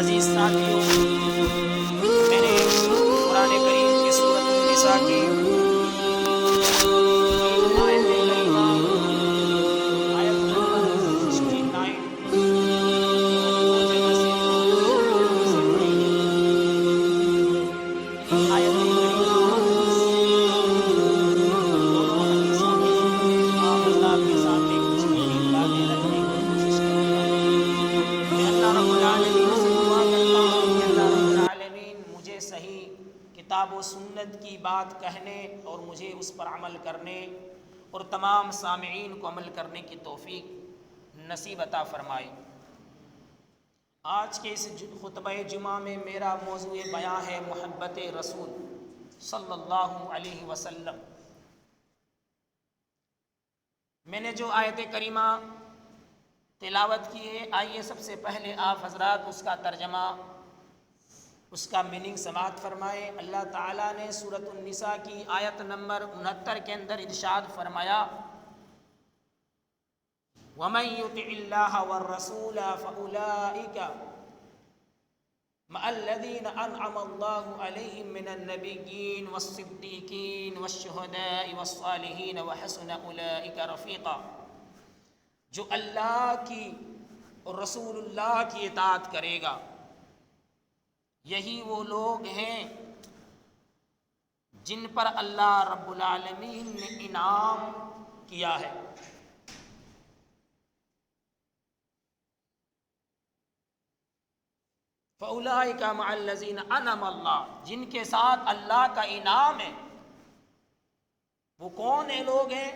عزیز ساتھیوں، میں نے قرآن کریم کی سورۃ النساء کی آیت کریمہ آیت نمبر 69 دو جگہ سے پڑھی ہے۔ ان آیت کریمہ دونوں حدیثوں میں آپ اللہ کے سامنے کچھ نئی باتیں رکھنے کی کوشش کروں گا۔ میں اللہ رب العالمین سے دعا کرتا ہوں کہ اللہ رب العالمین مجھے صحیح کتاب و سنت کی بات کہنے اور مجھے اس پر عمل کرنے اور تمام سامعین کو عمل کرنے کی توفیق نصیب عطا فرمائے۔ آج کے اس خطبہ جمعہ میں میرا موضوع بیان ہے محبت رسول صلی اللہ علیہ وسلم۔ میں نے جو آیت کریمہ تلاوت کی ہے، آئیے سب سے پہلے آپ حضرات اس کا ترجمہ، اس کا میننگ سماعت فرمائے۔ اللہ تعالیٰ نے سورۃ النساء کی آیت نمبر 69 کے اندر ارشاد فرمایا، وَمَن يُطِعِ اللَّهَ وَالرَّسُولَ فَأُولَٰئِكَ مَعَ الَّذِينَ أَنْعَمَ اللَّهُ عَلَيْهِم مِّنَ النَّبِيِّينَ وَالصِّدِّيقِينَ وَالشُّهَدَاءِ وَالصَّالِحِينَ وَحَسُنَ أُولَٰئِكَ رَفِيقًا۔ جو اللہ کی اور رسول اللہ کی اطاعت کرے گا، یہی وہ لوگ ہیں جن پر اللہ رب العالمین نے انعام کیا ہے۔ فَأُولَٰئِكَ مَعَ الَّذِينَ أَنْعَمَ اللَّهُ، جن کے ساتھ اللہ کا انعام ہے۔ وہ کون ہیں لوگ ہیں؟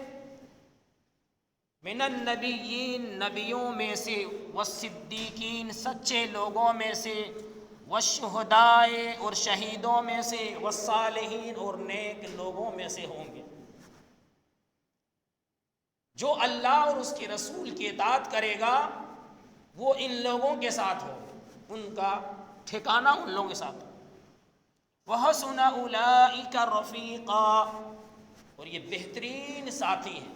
من النبیین، نبیوں میں سے، والصدیقین، سچے لوگوں میں سے، والشہداء، اور شہیدوں میں سے، والصالحین، اور نیک لوگوں میں سے ہوں گے۔ جو اللہ اور اس کے رسول کی اطاعت کرے گا وہ ان لوگوں کے ساتھ ہو، ان کا ٹھکانہ ان لوگوں کے ساتھ ہو۔ وَحَسُنَ أُولَٰئِكَ رَفِيقًا، اور یہ بہترین ساتھی ہیں۔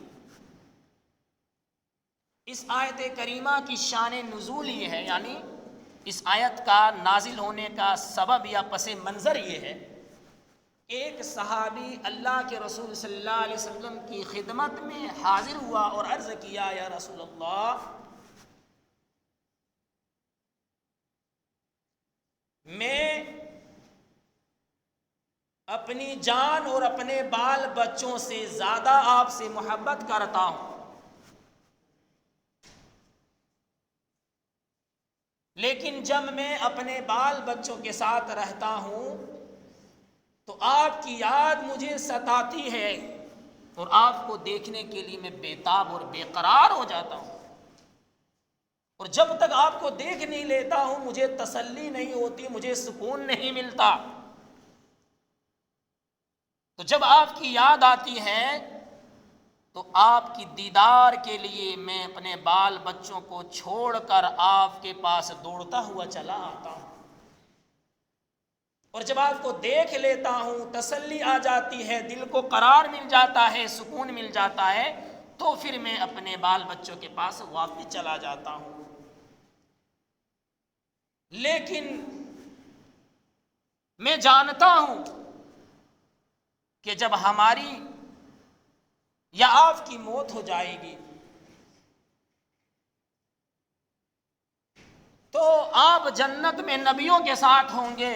اس آیت کریمہ کی شان نزول یہ ہے، یعنی اس آیت کا نازل ہونے کا سبب یا پس منظر یہ ہے، ایک صحابی اللہ کے رسول صلی اللہ علیہ وسلم کی خدمت میں حاضر ہوا اور عرض کیا، یا رسول اللہ، میں اپنی جان اور اپنے بال بچوں سے زیادہ آپ سے محبت کرتا ہوں، لیکن جب میں اپنے بال بچوں کے ساتھ رہتا ہوں تو آپ کی یاد مجھے ستاتی ہے اور آپ کو دیکھنے کے لیے میں بےتاب اور بے قرار ہو جاتا ہوں، اور جب تک آپ کو دیکھ نہیں لیتا ہوں مجھے تسلی نہیں ہوتی، مجھے سکون نہیں ملتا۔ تو جب آپ کی یاد آتی ہے تو آپ کی دیدار کے لیے میں اپنے بال بچوں کو چھوڑ کر آپ کے پاس دوڑتا ہوا چلا آتا ہوں، اور جب آپ کو دیکھ لیتا ہوں تسلی آ جاتی ہے، دل کو قرار مل جاتا ہے، سکون مل جاتا ہے، تو پھر میں اپنے بال بچوں کے پاس واپس چلا جاتا ہوں۔ لیکن میں جانتا ہوں کہ جب ہماری یا آپ کی موت ہو جائے گی تو آپ جنت میں نبیوں کے ساتھ ہوں گے،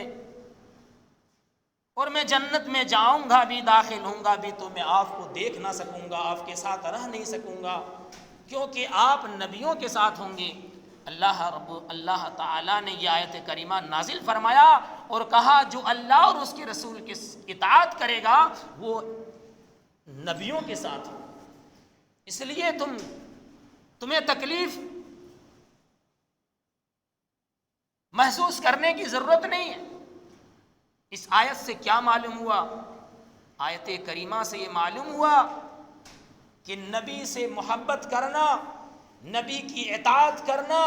اور میں جنت میں جاؤں گا بھی، داخل ہوں گا بھی، تو میں آپ کو دیکھ نہ سکوں گا، آپ کے ساتھ رہ نہیں سکوں گا، کیونکہ آپ نبیوں کے ساتھ ہوں گے۔ اللہ تعالیٰ نے یہ آیت کریمہ نازل فرمایا اور کہا جو اللہ اور اس کے رسول کی اطاعت کرے گا وہ نبیوں کے ساتھ ہو۔ اس لیے تمہیں تکلیف محسوس کرنے کی ضرورت نہیں ہے۔ اس آیت سے کیا معلوم ہوا؟ آیت کریمہ سے یہ معلوم ہوا کہ نبی سے محبت کرنا، نبی کی اطاعت کرنا،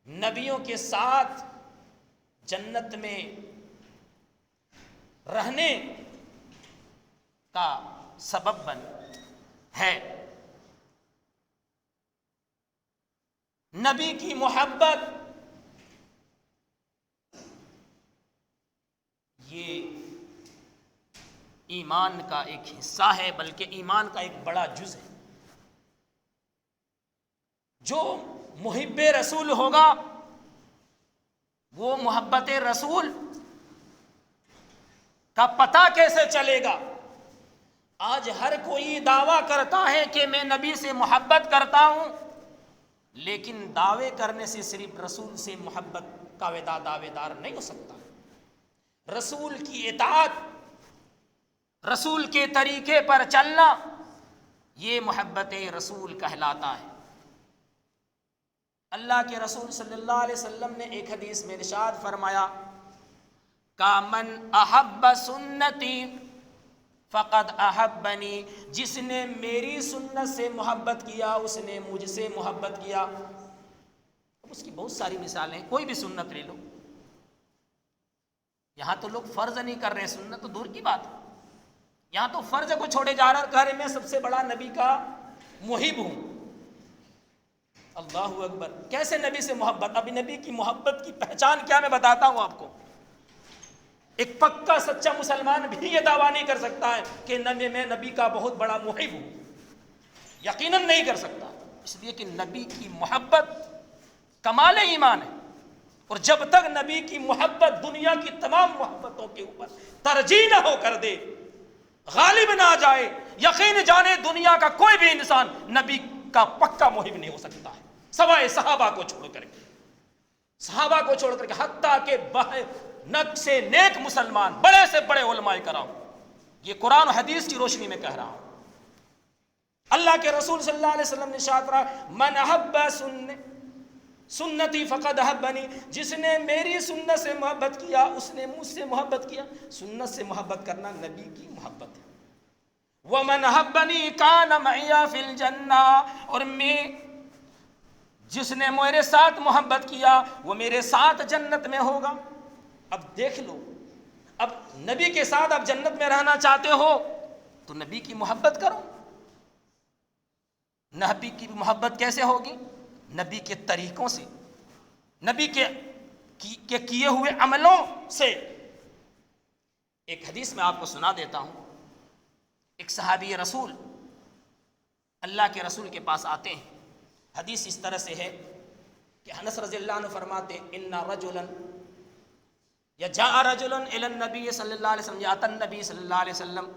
نبیوں کے ساتھ جنت میں رہنے کا سبب ہے۔ نبی کی محبت ایمان کا ایک حصہ ہے، بلکہ ایمان کا ایک بڑا جز ہے۔ جو محب رسول ہوگا وہ محبت رسول کا پتہ کیسے چلے گا؟ آج ہر کوئی دعویٰ کرتا ہے کہ میں نبی سے محبت کرتا ہوں، لیکن دعوے کرنے سے صرف رسول سے محبت کا دعوے دار نہیں ہو سکتا۔ رسول کی اطاعت، رسول کے طریقے پر چلنا، یہ محبت رسول کہلاتا ہے۔ اللہ کے رسول صلی اللہ علیہ وسلم نے ایک حدیث میں ارشاد فرمایا کہ من احب سنتی فقد احبنی، جس نے میری سنت سے محبت کیا اس نے مجھ سے محبت کیا۔ اب اس کی بہت ساری مثالیں ہیں، کوئی بھی سنت لے لو۔ یہاں تو لوگ فرض نہیں کر رہے، سنت تو دور کی بات ہے، یہاں تو فرض کو چھوڑے جا رہا، کہہ رہے میں سب سے بڑا نبی کا محب ہوں۔ اللہ اکبر، کیسے نبی سے محبت؟ ابھی نبی کی محبت کی پہچان کیا میں بتاتا ہوں آپ کو۔ ایک پکا سچا مسلمان بھی یہ دعویٰ نہیں کر سکتا ہے کہ میں نبی کا بہت بڑا محب ہوں، یقیناً نہیں کر سکتا، اس لیے کہ نبی کی محبت کمال ایمان ہے، اور جب تک نبی کی محبت دنیا کی تمام محبتوں کے اوپر ترجیح نہ ہو کر دے، غالب نہ آ جائے، یقین جانے دنیا کا کوئی بھی انسان نبی کا پکا محب نہیں ہو سکتا ہے، سوائے صحابہ کو چھوڑ کر کے، صحابہ کو چھوڑ کر کے، حتیٰ کہ نک سے نیک مسلمان، بڑے سے بڑے علماء کرام، یہ قرآن و حدیث کی روشنی میں کہہ رہا ہوں۔ اللہ کے رسول صلی اللہ علیہ وسلم نے ارشاد فرمایا من احب سنتی فقد احبنی، جس نے میری سنت سے محبت کیا اس نے مجھ سے محبت کیا۔ سنت سے محبت کرنا نبی کی محبت ہے۔ ومن احبنی کان معی فی الجنہ، اور میں جس نے میرے ساتھ محبت کیا وہ میرے ساتھ جنت میں ہوگا۔ اب دیکھ لو، اب نبی کے ساتھ آپ جنت میں رہنا چاہتے ہو تو نبی کی محبت کرو۔ نبی کی محبت کیسے ہوگی؟ نبی کے طریقوں سے، نبی کے کیے ہوئے عملوں سے۔ ایک حدیث میں آپ کو سنا دیتا ہوں۔ ایک صحابی رسول اللہ کے رسول کے پاس آتے ہیں۔ حدیث اس طرح سے ہے کہ انس رضی اللہ عنہ فرماتے ان رجلا یا جاء رجلا الی النبی صلی اللہ علیہ وسلم، یاتی النبی صلی اللہ علیہ وسلم،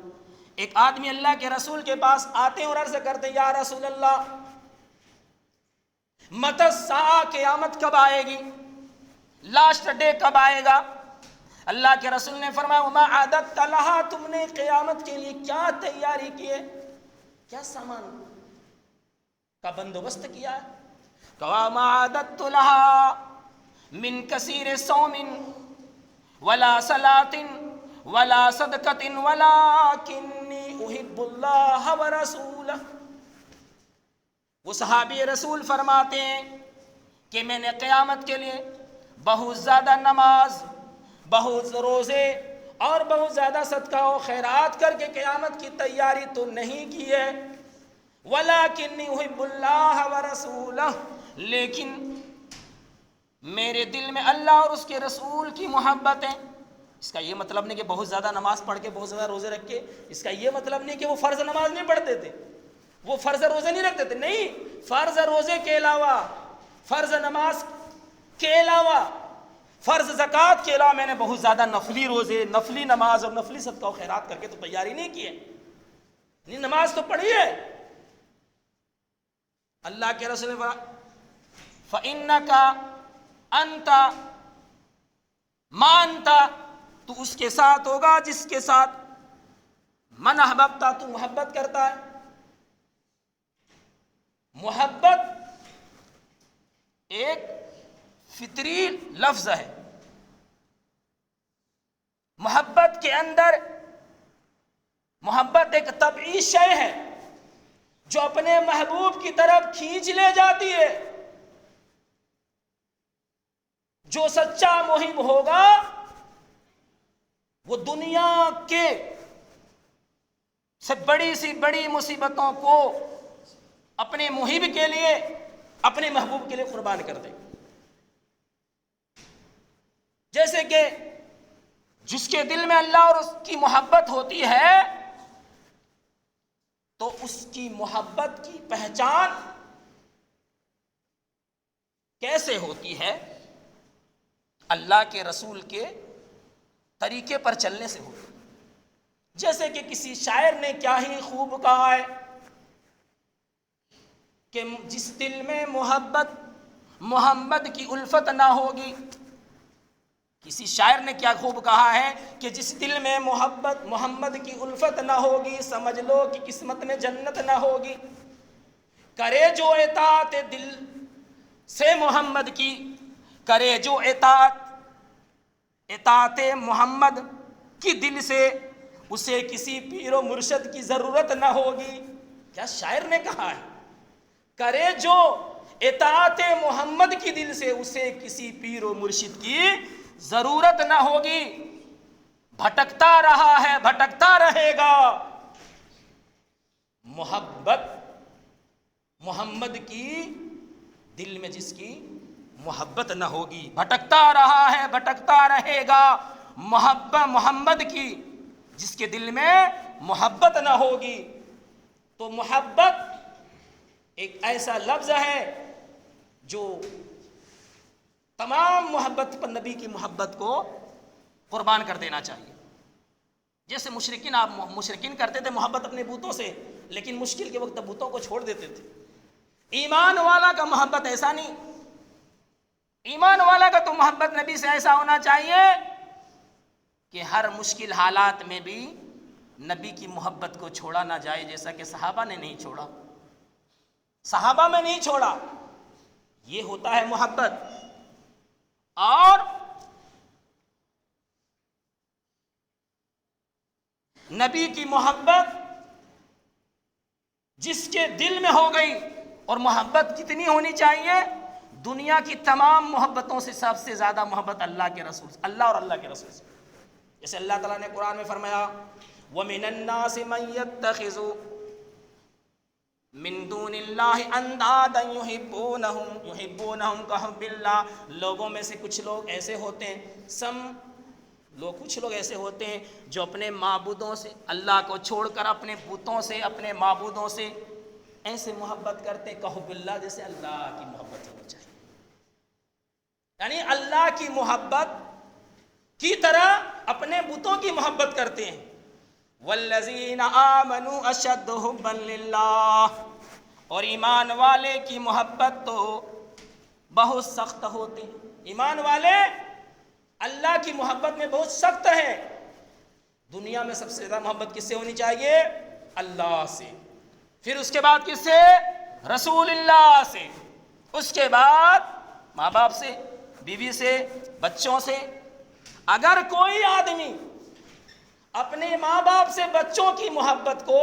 ایک آدمی اللہ کے رسول کے پاس آتے ہیں اور عرض کرتے ہیں یا رسول اللہ متی الساعہ، قیامت کب آئے گی، لاسٹ ڈے کب آئے گا؟ اللہ کے رسول نے فرمایا وما اعددت لها، تم نے قیامت کے لیے کیا تیاری کی ہے، کیا سامان کا بندوبست کیا ہے؟ وما اعددت لها من کثیر صوم ولا صلاة ولا صدقة ولكني احب اللہ ورسولہ۔ وہ صحابی رسول فرماتے ہیں کہ میں نے قیامت کے لیے بہت زیادہ نماز، بہت روزے اور بہت زیادہ صدقہ و خیرات کر کے قیامت کی تیاری تو نہیں کی ہے، وَلَكِنِّي أُحِبُّ اللَّهَ وَرَسُولَهُ، لیکن میرے دل میں اللہ اور اس کے رسول کی محبت ہے۔ اس کا یہ مطلب نہیں کہ بہت زیادہ نماز پڑھ کے بہت زیادہ روزے رکھ کے، اس کا یہ مطلب نہیں کہ وہ فرض نماز نہیں پڑھتے تھے، وہ فرض روزے نہیں رکھتے تھے، نہیں، فرض روزے کے علاوہ، فرض نماز کے علاوہ، فرض زکوٰۃ کے علاوہ میں نے بہت زیادہ نفلی روزے، نفلی نماز اور نفلی صدقہ و خیرات کر کے تو تیاری نہیں کی ہے، نہیں نماز تو پڑھی ہے۔ اللہ کے رسول نے فرمایا فَإِنَّكَ أَنْتَ مَا أَنْتَ، تو اس کے ساتھ ہوگا جس کے ساتھ من احببتا، تو محبت کرتا ہے۔ محبت ایک فطری لفظ ہے، محبت کے اندر محبت ایک طبعی شے ہے جو اپنے محبوب کی طرف کھینچ لے جاتی ہے۔ جو سچا محب ہوگا وہ دنیا کے سے بڑی سی بڑی مصیبتوں کو اپنے محب کے لیے، اپنے محبوب کے لیے قربان کر دے۔ جیسے کہ جس کے دل میں اللہ اور اس کی محبت ہوتی ہے تو اس کی محبت کی پہچان کیسے ہوتی ہے؟ اللہ کے رسول کے طریقے پر چلنے سے ہوتی ہے۔ جیسے کہ کسی شاعر نے کیا ہی خوب کہا ہے کہ جس دل میں محمد کی الفت نہ ہوگی، کسی شاعر نے کیا خوب کہا ہے کہ جس دل میں محمد کی الفت نہ ہوگی، سمجھ لو کہ قسمت میں جنت نہ ہوگی۔ کرے جو اطاعت دل سے محمد کی، کرے جو اطاعت محمد کی دل سے، اسے کسی پیر و مرشد کی ضرورت نہ ہوگی۔ کیا شاعر نے کہا ہے؟ کرے جو اطاعت محمد کی دل سے، اسے کسی پیر و مرشد کی ضرورت نہ ہوگی۔ بھٹکتا رہا ہے، بھٹکتا رہے گا، محمد کی دل میں جس کی محبت نہ ہوگی، بھٹکتا رہا ہے، بھٹکتا رہے گا، محمد کی جس کے دل میں محبت نہ ہوگی۔ تو محبت ایک ایسا لفظ ہے جو تمام محبت پر نبی کی محبت کو قربان کر دینا چاہیے۔ جیسے مشرکین کرتے تھے محبت اپنے بتوں سے، لیکن مشکل کے وقت بتوں کو چھوڑ دیتے تھے۔ ایمان والا کا محبت ایسا نہیں، ایمان والا کا تو محبت نبی سے ایسا ہونا چاہیے کہ ہر مشکل حالات میں بھی نبی کی محبت کو چھوڑا نہ جائے، جیسا کہ صحابہ نے نہیں چھوڑا، صحابہ میں نہیں چھوڑا۔ یہ ہوتا ہے محبت۔ اور نبی کی محبت جس کے دل میں ہو گئی، اور محبت کتنی ہونی چاہیے؟ دنیا کی تمام محبتوں سے سب سے زیادہ محبت اللہ کے رسول، اللہ اور اللہ کے رسول سے۔ جیسے اللہ تعالیٰ نے قرآن میں فرمایا وَمِنَ النَّاسِ مَن يَتَّخِذُ مِن دُونِ اللَّهِ أَندَادًا يُحِبُّونَهُمْ كَحُبِّ اللَّهِ۔ لوگوں میں سے کچھ لوگ ایسے ہوتے ہیں، کچھ لوگ ایسے ہوتے ہیں جو اپنے معبودوں سے، اللہ کو چھوڑ کر اپنے بتوں سے، اپنے معبودوں سے ایسے محبت کرتے ہیں کحب اللہ، جیسے اللہ کی محبت ہونی چاہیے، یعنی اللہ کی محبت کی طرح اپنے بتوں کی محبت کرتے ہیں۔ والذین آمنوا اشد حبا للہ، اور ایمان والے کی محبت تو بہت سخت ہوتی ہے۔ ایمان والے اللہ کی محبت میں بہت سخت ہے۔ دنیا میں سب سے زیادہ محبت کس سے ہونی چاہیے؟ اللہ سے، پھر اس کے بعد کس سے؟ رسول اللہ سے، اس کے بعد ماں باپ سے، بیوی سے، بچوں سے۔ اگر کوئی آدمی اپنے ماں باپ سے بچوں کی محبت کو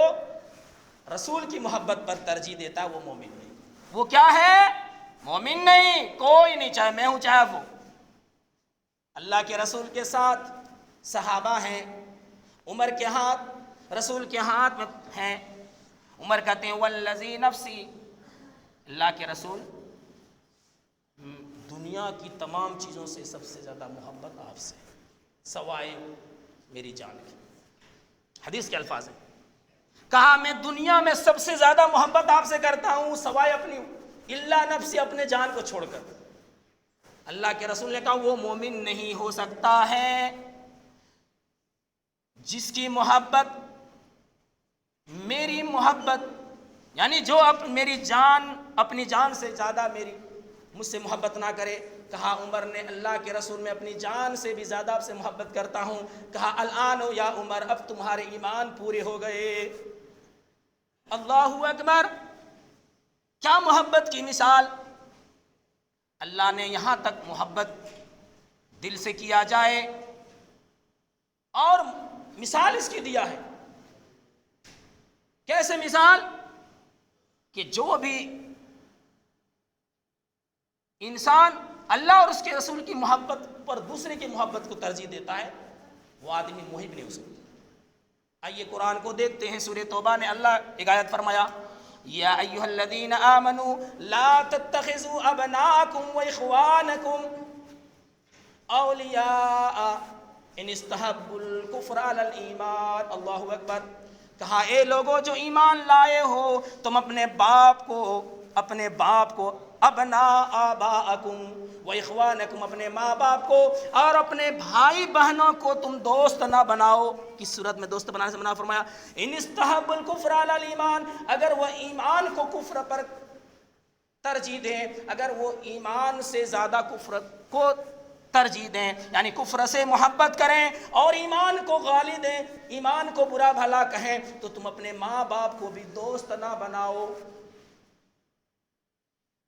رسول کی محبت پر ترجیح دیتا ہے، وہ مومن نہیں۔ وہ کیا ہے؟ مومن نہیں۔ کوئی نہیں، چاہے میں ہوں چاہے وہ۔ اللہ کے رسول کے ساتھ صحابہ ہیں، عمر کے ہاتھ رسول کے ہاتھ میں ہیں۔ عمر کہتے ہیں والذی نفسی، اللہ کے رسول دنیا کی تمام چیزوں سے سب سے زیادہ محبت آپ سے، سوائے میری جان کی۔ حدیث کے الفاظ ہیں، کہا میں دنیا میں سب سے زیادہ محبت آپ سے کرتا ہوں سوائے اپنی، الا نفسی، اپنے جان کو چھوڑ کر۔ اللہ کے رسول نے کہا وہ مومن نہیں ہو سکتا ہے جس کی محبت میری محبت، یعنی جو میری جان، اپنی جان سے زیادہ مجھ سے محبت نہ کرے۔ کہا عمر نے اللہ کے رسول میں اپنی جان سے بھی زیادہ آپ سے محبت کرتا ہوں۔ کہا الآن یا عمر، اب تمہارے ایمان پورے ہو گئے۔ اللہ اکبر! کیا محبت کی مثال! اللہ نے یہاں تک محبت دل سے کیا جائے، اور مثال اس کی دیا ہے۔ کیسے مثال؟ کہ جو بھی انسان اللہ اور اس کے رسول کی محبت پر دوسرے کی محبت کو ترجیح دیتا ہے، وہ آدمی محب نہیں ہو سکتا۔ آئیے قرآن کو دیکھتے ہیں، سورہ توبہ نے اللہ ایک آیت فرمایا یا ایھا الذین آمنوا لا تتخذوا ابناءکم واخوانکم اولیاء ان استحبوا الکفر علی الایمان، اللہ اکبر، کہا اے لوگوں جو ایمان لائے ہو، تم اپنے باپ کو ابنا آباءکم و اخوانکم، اپنے ماں باپ کو اور اپنے بھائی بہنوں کو تم دوست نہ بناؤ۔ کس صورت میں دوست بنانے سے منع فرمایا؟ ان استحبوا الکفر علی الایمان، اگر وہ ایمان کو کفر پر ترجیح دیں، اگر وہ ایمان سے زیادہ کفر کو ترجیح دیں، یعنی کفر سے محبت کریں اور ایمان کو غالی دیں، ایمان کو برا بھلا کہیں، تو تم اپنے ماں باپ کو بھی دوست نہ بناؤ۔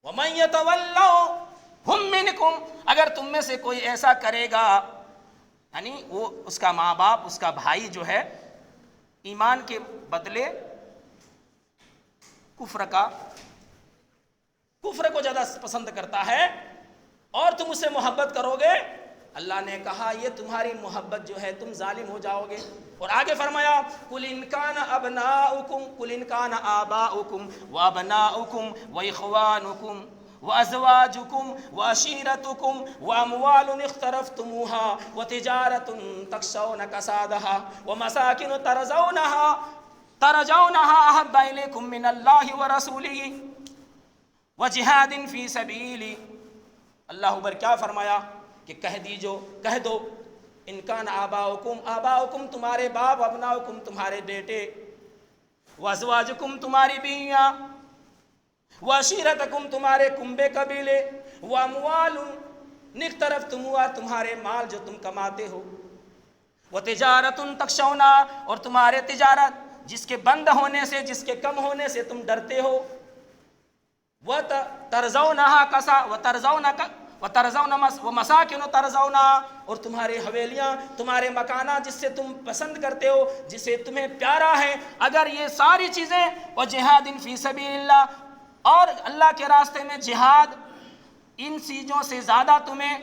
وَمَن يَتَوَلَّهُم مِّنكُمْ، اگر تم میں سے کوئی ایسا کرے گا، یعنی وہ اس کا ماں باپ، اس کا بھائی جو ہے ایمان کے بدلے کفر کو زیادہ پسند کرتا ہے اور تم اس سے محبت کرو گے، اللہ نے کہا یہ تمہاری محبت جو ہے تم ظالم ہو جاؤ گے۔ اور آگے فرمایا قُلْ إِنْ كَانَ أَبْنَاؤُكُمْ قُلْ إِنْ كَانَ آبَاؤُكُمْ وَأَبْنَاؤُكُمْ وَإِخْوَانُكُمْ وَأَزْوَاجُكُمْ وَعَشِيرَتُكُمْ وَأَمْوَالٌ اقْتَرَفْتُمُوهَا وَتِجَارَةٌ تَخْشَوْنَ كَسَادَهَا وَمَسَاكِنُ تَرْضَوْنَهَا أَحَبَّ إِلَيْكُم مِّنَ اللَّهِ وَرَسُولِهِ وَجِهَادٍ فِي سَبِيلِهِ۔ اللہ اکبر، کیا فرمایا کہ کہہ دو ان کان آباؤکم تمہارے باپ، ابناؤکم تمہارے بیٹے، وازواجکم تمہاری بیویاں، وعشیرتکم تمہارے کنبے قبیلے، واموال اقترفتموها تمہارے مال جو تم کماتے ہو، وتجارت تخشون اور تمہارے تجارت جس کے بند ہونے سے، جس کے کم ہونے سے تم ڈرتے ہو، ومساکن ترضونہا اور تمہاری حویلیاں، تمہارے مکانات جس سے تم پسند کرتے ہو، جسے تمہیں پیارا ہے، اگر یہ ساری چیزیں، وجہاد فی سبیل اللہ اور اللہ کے راستے میں جہاد، ان چیزوں سے زیادہ تمہیں،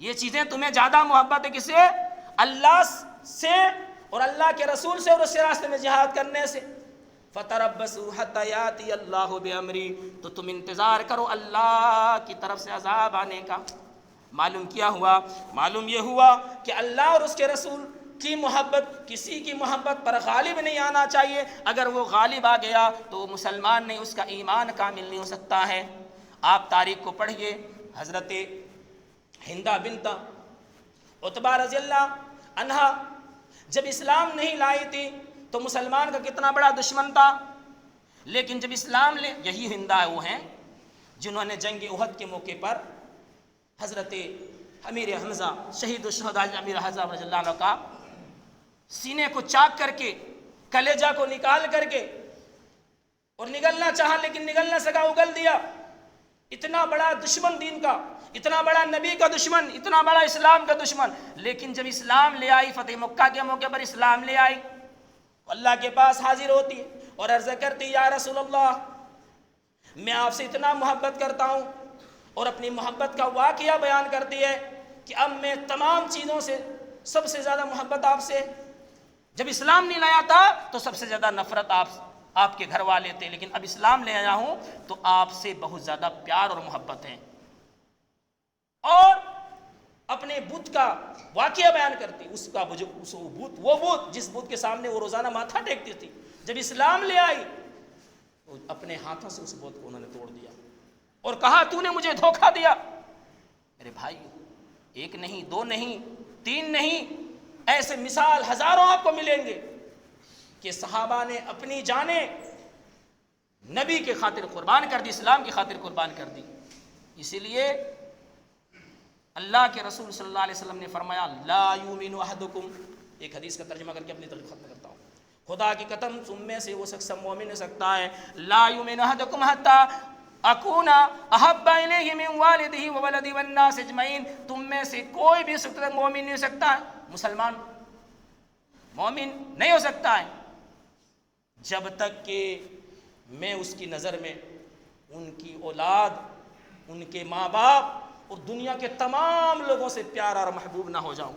یہ چیزیں تمہیں زیادہ محبت ہے کس سے؟ اللہ سے اور اللہ کے رسول سے اور اس کے راستے میں جہاد کرنے سے۔ فَتَرَبَّصُوا حَتَّى يَأْتِيَ اللَّهُ بِأَمْرِهِ، تو تم انتظار کرو اللہ کی طرف سے عذاب آنے کا۔ معلوم کیا ہوا؟ معلوم یہ ہوا کہ اللہ اور اس کے رسول کی محبت کسی کی محبت پر غالب نہیں آنا چاہیے، اگر وہ غالب آ گیا تو مسلمان نہیں، اس کا ایمان کامل نہیں ہو سکتا ہے۔ آپ تاریخ کو پڑھیے، حضرت ہندہ بنت عتبہ رضی اللہ عنہا جب اسلام نہیں لائی تھی تو مسلمان کا کتنا بڑا دشمن تھا، لیکن جب اسلام لے، یہی ہندہ وہ ہیں جنہوں نے جنگ احد کے موقع پر حضرت امیر حمزہ شہید الشہداء امیر حمزہ رضی اللہ عنہ کا سینے کو چاک کر کے، کلیجہ کو نکال کر کے، اور نگلنا چاہا لیکن نگل نہ سکا، اگل دیا۔ اتنا بڑا دشمن دین کا، اتنا بڑا نبی کا دشمن، اتنا بڑا اسلام کا دشمن، لیکن جب اسلام لے آئی، فتح مکہ کے موقع پر اسلام لے آئی، اللہ کے پاس حاضر ہوتی اور عرض کرتی یا رسول اللہ میں آپ سے اتنا محبت کرتا ہوں، اور اپنی محبت کا واقعہ بیان کرتی ہے کہ اب میں تمام چیزوں سے سب سے زیادہ محبت آپ سے، جب اسلام نہیں لایا تھا تو سب سے زیادہ نفرت آپ کے گھر والے تھے، لیکن اب اسلام لے آیا ہوں تو آپ سے بہت زیادہ پیار اور محبت ہے۔ اور اپنے بت کا واقعہ بیان کرتی، وہ بت جس بت کے سامنے وہ روزانہ ماتھا ٹیکتی تھی، جب اسلام لے آئی تو اپنے ہاتھوں سے اس بت کو انہوں نے توڑ دیا اور کہا تو نے مجھے دھوکہ دیا۔ میرے بھائی، ایک نہیں، دو نہیں، تین نہیں، ایسے مثال ہزاروں آپ کو ملیں گے کہ صحابہ نے اپنی جانیں نبی کے خاطر قربان کر دی، اسلام کی خاطر قربان کر دی۔ اسی لیے اللہ کے رسول صلی اللہ علیہ وسلم نے فرمایا لا یؤمن احدکم، ایک حدیث کا ترجمہ کر کے اپنی طرف ختم کرتا ہوں، خدا کی قسم تم میں سے وہ شخص مومن ہو سکتا ہے، لا یؤمن احدکم حتی اکون احب الیہ من والدہ وولدہ والناس اجمعین، تم میں سے کوئی بھی شخص مومن نہیں ہو سکتا ہے، مسلمان مومن نہیں ہو سکتا ہے جب تک کہ میں اس کی نظر میں ان کی اولاد، ان کے ماں باپ اور دنیا کے تمام لوگوں سے پیارا اور محبوب نہ ہو جاؤں۔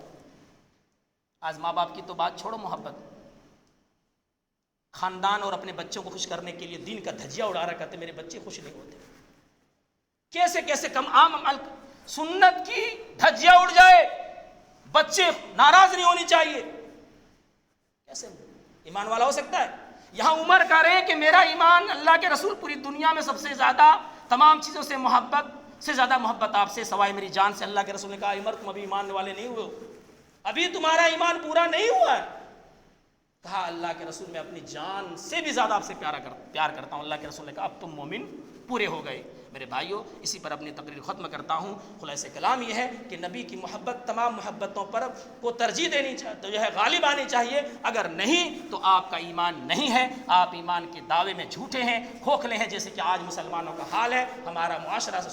آج ماں باپ کی تو بات چھوڑو، محبت، خاندان اور اپنے بچوں کو خوش کرنے کے لیے دین کا دھجیہ اڑا رہا، کہتے میرے بچے خوش نہیں ہوتے، کیسے کیسے کم عام عمل، سنت کی دھجیہ اڑ جائے، بچے ناراض نہیں ہونی چاہیے. کیسے ایمان والا ہو سکتا ہے؟ یہاں عمر کہہ رہے ہیں کہ میرا ایمان اللہ کے رسول پوری دنیا میں سب سے زیادہ تمام چیزوں سے زیادہ محبت آپ سے سوائے میری جان سے. اللہ کے رسول نے کہا عمر تم ابھی ایمان والے نہیں ہوئے ہو، ابھی تمہارا ایمان پورا نہیں ہوا ہے. کہا اللہ کے رسول میں اپنی جان سے بھی زیادہ آپ سے پیار کرتا ہوں. اللہ کے رسول نے کہا اب تم مومن پورے ہو گئے. میرے بھائیوں اسی پر اپنی تقریر ختم کرتا ہوں. خلاصہ کلام یہ ہے کہ نبی کی محبت تمام محبتوں پر کو ترجیح دینی چاہیے، تو جو ہے غالب آنی چاہیے. اگر نہیں تو آپ کا ایمان نہیں ہے، آپ ایمان کے دعوے میں جھوٹے ہیں، کھوکھلے ہیں، جیسے کہ آج مسلمانوں کا حال ہے. ہمارا معاشرہ